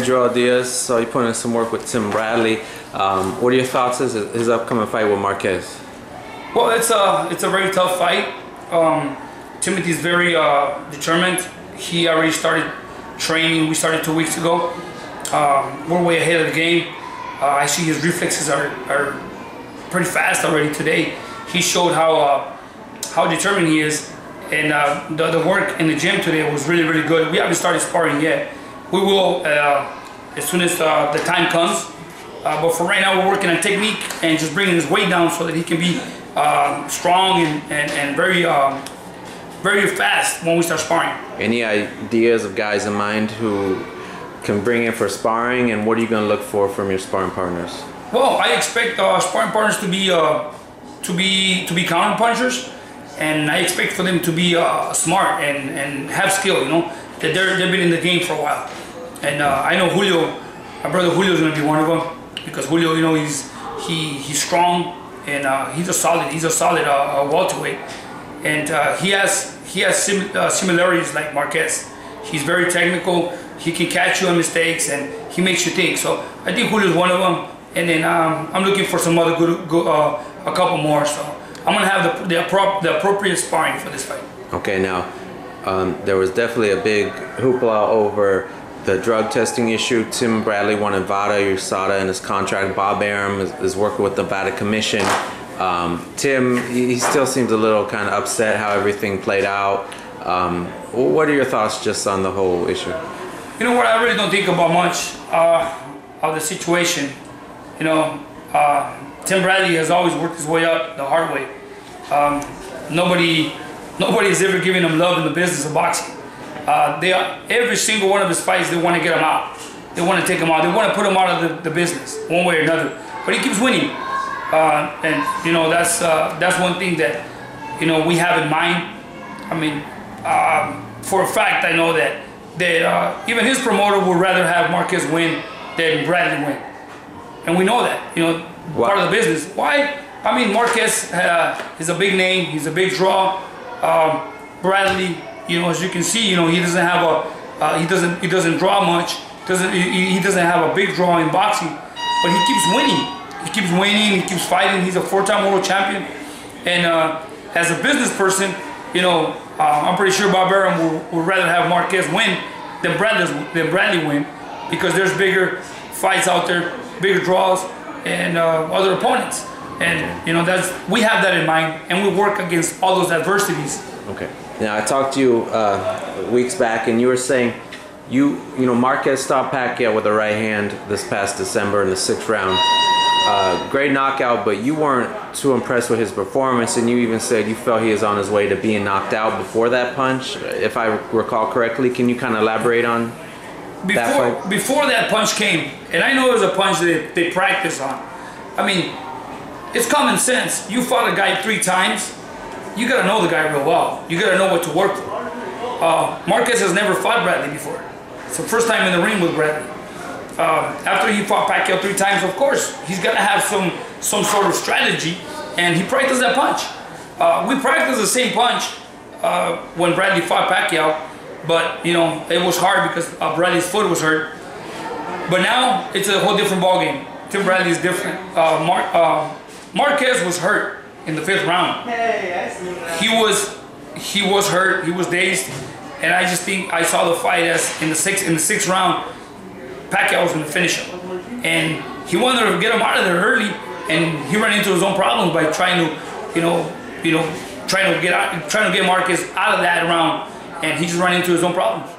Joel Diaz, so you put in some work with Tim Bradley. What are your thoughts on his upcoming fight with Marquez? Well, it's a very tough fight. Timothy's very determined. He already started training. We started 2 weeks ago. We're way ahead of the game. I see his reflexes are pretty fast already today. He showed how determined he is, and the work in the gym today was really, really good. We haven't started sparring yet. We will as soon as the time comes. But for right now, we're working on technique and just bringing his weight down so that he can be strong and very very fast when we start sparring. Any ideas of guys in mind who can bring in for sparring, and what are you going to look for from your sparring partners? Well, I expect sparring partners to be counter punchers, and I expect for them to be smart and have skill. You know, that they've been in the game for a while, and I know Julio, my brother Julio, is going to be one of them, because Julio, you know, he's strong and he's a solid welterweight, and he has similarities like Marquez. He's very technical. He can catch you on mistakes, and he makes you think. So I think Julio's one of them. And then I'm looking for some other a couple more. So I'm gonna have the appropriate sparring for this fight. Okay, now there was definitely a big hoopla over the drug testing issue. Tim Bradley wanted VADA, USADA in his contract. Bob Arum is working with the VADA commission. Tim, he still seems a little kind of upset how everything played out. What are your thoughts just on the whole issue? You know what? I really don't think about much of the situation. You know, Tim Bradley has always worked his way up the hard way. Nobody's ever given him love in the business of boxing. Every single one of his fights, they want to get him out. They want to take him out. They want to put him out of the business one way or another. But he keeps winning, and you know that's one thing that we have in mind. I mean, for a fact, I know that even his promoter would rather have Marquez win than Bradley win. And we know that, part of the business. Why? I mean, Marquez is a big name. He's a big draw. Bradley, as you can see, he doesn't have he doesn't draw much. He doesn't have a big draw in boxing, but he keeps winning. He keeps winning. He keeps fighting. He's a 4-time world champion. And as a business person, I'm pretty sure Bob Arum would rather have Marquez win than Bradley win, because there's bigger fights out there, bigger draws, and other opponents. And we have that in mind, and we work against all those adversities. Okay. Now, I talked to you weeks back, and you were saying Marquez stopped Pacquiao with the right hand this past December in the 6th round. Great knockout, but you weren't too impressed with his performance, and you even said you felt he was on his way to being knocked out before that punch, if I recall correctly. Can you kind of elaborate on that fight? Before that punch came, and I know it was a punch that they practice on. I mean, it's common sense. You fought a guy 3 times, you got to know the guy real well. You got to know what to work for. Marquez has never fought Bradley before. It's the first time in the ring with Bradley. After he fought Pacquiao 3 times, of course, he's got to have some sort of strategy, and he practiced that punch. We practiced the same punch when Bradley fought Pacquiao, but it was hard because Bradley's foot was hurt. But now it's a whole different ballgame. Tim Bradley is different. Marquez was hurt in the 5th round. He was hurt. He was dazed, and I just think I saw the fight as in the 6th round. Pacquiao was going to finish him, and he wanted to get him out of there early, and he ran into his own problems by trying to get Marquez out of that round, and he just ran into his own problems.